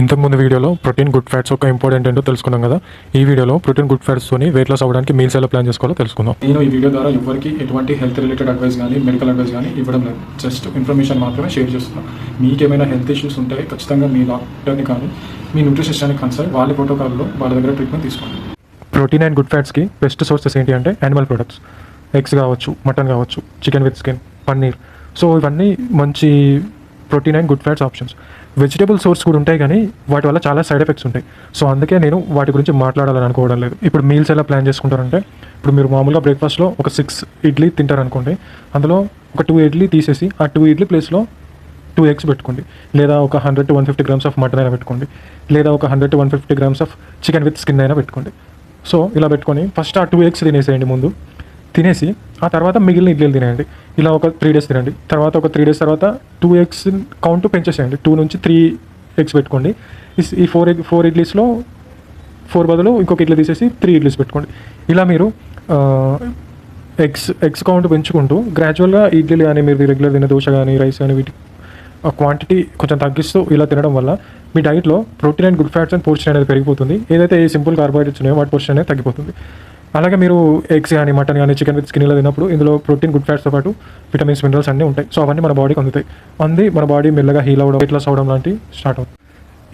ఇంతకుముందు వీడియోలో protein good fats ఒక ఇంపార్టెంట్ ఏంటో తెలుసుకున్నాం కదా. ఈ వీడియోలో ప్రోటీన్ గుడ్ ఫ్యాట్స్తోని వెయిట్ లాస్ అవ్వడానికి మీల్స్ ఎలా ప్లాన్ చేసుకోవాలో తెలుసుకుందాం. నేను ఈ వీడియో ద్వారా ఎవరికి ఎటువంటి హెల్త్ రిలేటెడ్ అడ్వైస్ కానీ మెడికల్ అడ్వైస్ కానీ ఇవ్వడం లేదు, జస్ట్ ఇన్ఫర్మేషన్ మాత్రమే షేర్ చేస్తున్నాను. మీకేమైనా హెల్త్ ఇష్యూస్ ఉంటే ఖచ్చితంగా మీ డాక్టర్ని కానీ మీ న్యూట్రిషనిస్ట్ని కన్సల్ట్ వాళ్ళ ప్రోటోకాల్లో వాళ్ళ దగ్గర ట్రీట్మెంట్ తీసుకోండి. ప్రోటీన్ అండ్ గుడ్ ఫ్యాట్స్కి బెస్ట్ సోర్సెస్ ఏంటి అంటే యానిమల్ ప్రొడక్ట్స్, ఎగ్స్ కావచ్చు, మటన్ కావచ్చు, chicken with skin, paneer. So ఇవన్నీ మంచి protein and good fats options. Vegetable source కూడా ఉంటాయి కానీ వాటి వల్ల చాలా సైడ్ ఎఫెక్ట్స్ ఉంటాయి. సో అందుకే నేను వాటి గురించి మాట్లాడాలని అనుకోవడం లేదు. ఇప్పుడు మీల్స్ ఎలా ప్లాన్ చేసుకుంటారంటే, ఇప్పుడు మీరు మామూలుగా బ్రేక్ఫాస్ట్లో ఒక 6 ఇడ్లీ తింటారనుకోండి, అందులో ఒక 2 ఇడ్లీ తీసేసి ఆ 2 ఇడ్లీ ప్లేస్లో 2 ఎగ్స్ పెట్టుకోండి, లేదా ఒక 100 to 150 grams ఆఫ్ మటన్ అయినా పెట్టుకోండి, లేదా ఒక 100 to 150 grams of chicken with skin అయినా పెట్టుకోండి. సో ఇలా పెట్టుకొని ఫస్ట్ ఆ 2 ఎగ్స్ తినేసేయండి ముందు. తినేసి ఆ తర్వాత మిగిలిన ఇడ్లీలు తినేయండి. ఇలా ఒక 3 days తినండి. తర్వాత ఒక 3 days తర్వాత 2 ఎగ్స్ కౌంట్ పెంచేసేయండి. 2 నుంచి 3 ఎగ్స్ పెట్టుకోండి. ఈ 4 ఇడ్లీస్లో 4 బదులు ఇంకొక ఇడ్లీ తీసేసి 3 ఇడ్లీస్ పెట్టుకోండి. ఇలా మీరు ఎగ్స్ కౌంట్ పెంచుకుంటూ గ్రాడ్యువల్గా ఇడ్లీలు కానీ మీరు రెగ్యులర్ తినే దోశ కానీ రైస్ కానీ వీటి క్వాంటిటీ కొంచెం తగ్గిస్తూ ఇలా తినడం వల్ల మీ డైట్లో protein and good fats and portion అనేది పెరిగిపోతుంది. ఏదైతే సింపుల్ కార్బోహైడ్రేట్స్ ఉన్నాయో వాటి పోర్షన్ అనేది తగ్గిపోతుంది. అలాగే మీరు ఎగ్స్ కానీ మటన్ కానీ చికెన్ విత్ స్కిన్ ఇలా తిన్నప్పుడు ఇందులో ప్రోటీన్ గుడ్ ఫ్యాట్స్తో పాటు విటమిన్స్ మినరల్స్ అన్నీ ఉంటాయి. సో అవన్నీ మన బాడీకి అందుతాయి. మన బాడీ మెల్లగా హీల్ అవ్వడం, వెయిట్ లాస్ అవ్వడం లాంటివి స్టార్ట్ అవుతుంది.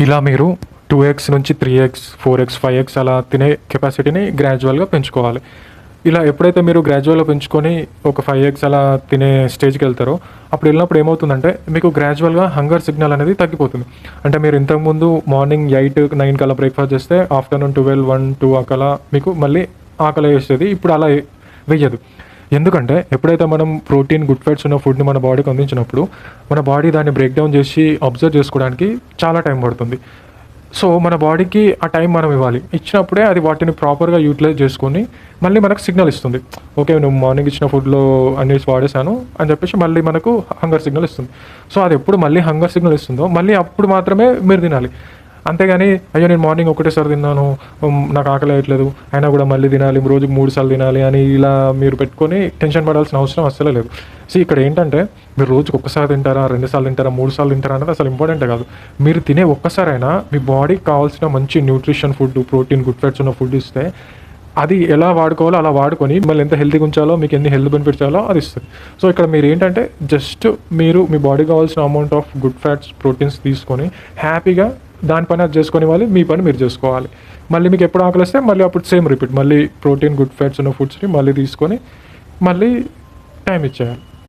ఇలా మీరు 2 eggs నుంచి 3 eggs 4 eggs 5 eggs అలా తినే కెపాసిటీని గ్రాడ్యువల్గా పెంచుకోవాలి. ఇలా ఎప్పుడైతే మీరు గ్రాడ్యువల్గా పెంచుకొని ఒక 5 eggs అలా తినే స్టేజ్కి వెళ్తారో అప్పుడు వెళ్ళినప్పుడు ఏమవుతుందంటే మీకు గ్రాడ్యువల్గా హంగర్ సిగ్నల్ అనేది తగ్గిపోతుంది. అంటే మీరు ఇంతకుముందు మార్నింగ్ 8, 9 కల్లా బ్రేక్ఫాస్ట్ చేస్తే ఆఫ్టర్నూన్ 12, 1, 2 అలా మీకు మళ్ళీ ఆకలి వేసేది. ఇప్పుడు అలా వేయదు. ఎందుకంటే ఎప్పుడైతే మనం ప్రోటీన్ గుడ్ ఫ్యాట్స్ ఉన్న ఫుడ్ని మన బాడీకి అందించినప్పుడు మన బాడీ దాన్ని బ్రేక్ డౌన్ చేసి అబ్జర్వ్ చేసుకోవడానికి చాలా టైం పడుతుంది. సో మన బాడీకి ఆ టైం మనం ఇవ్వాలి. ఇచ్చినప్పుడే అది వాటిని ప్రాపర్గా యూటిలైజ్ చేసుకొని మళ్ళీ మనకు సిగ్నల్ ఇస్తుంది. ఓకే, నువ్వు మార్నింగ్ ఇచ్చిన ఫుడ్లో అన్ని వాడేసాను అని చెప్పేసి మళ్ళీ మనకు హంగర్ సిగ్నల్ ఇస్తుంది. సో అది ఎప్పుడు మళ్ళీ హంగర్ సిగ్నల్ ఇస్తుందో మళ్ళీ అప్పుడు మాత్రమే మీరు తినాలి. అంతేగాని అయ్యో నేను మార్నింగ్ ఒకటేసారి తిన్నాను, నాకు ఆకలి అయ్యట్లేదు, అయినా కూడా మళ్ళీ తినాలి, రోజుకు 3 సార్లు తినాలి అని ఇలా మీరు పెట్టుకొని టెన్షన్ పడాల్సిన అవసరం అస్సలే లేదు. సో ఇక్కడ ఏంటంటే మీరు రోజుకు 1 సారి తింటారా, 2 సార్లు తింటారా, 3 సార్లు తింటారా అనేది అసలు ఇంపార్టెంటే కాదు. మీరు తినే ఒక్కసారైనా మీ బాడీకి కావాల్సిన మంచి nutrition food, protein good fats ఉన్న ఫుడ్ ఇస్తే అది ఎలా వాడుకోవాలో అలా వాడుకొని మళ్ళీ ఎంత హెల్తీగా ఉంచాలో, మీకు ఎన్ని హెల్త్ బెనిఫిట్స్ చేయాలో అది ఇస్తుంది. సో ఇక్కడ మీరు ఏంటంటే జస్ట్ మీరు మీ బాడీకి కావాల్సిన amount of good fats proteins తీసుకొని హ్యాపీగా దానిపైన అది చేసుకొని ఇవ్వాలి, మీ పని మీరు చేసుకోవాలి. మళ్ళీ మీకు ఎప్పుడు ఆకలి వస్తే మళ్ళీ అప్పుడు సేమ్ రిపీట్, మళ్ళీ ప్రోటీన్ గుడ్ ఫ్యాట్స్ ఉన్న ఫుడ్స్ని మళ్ళీ తీసుకొని మళ్ళీ టైం ఇచ్చేయాలి.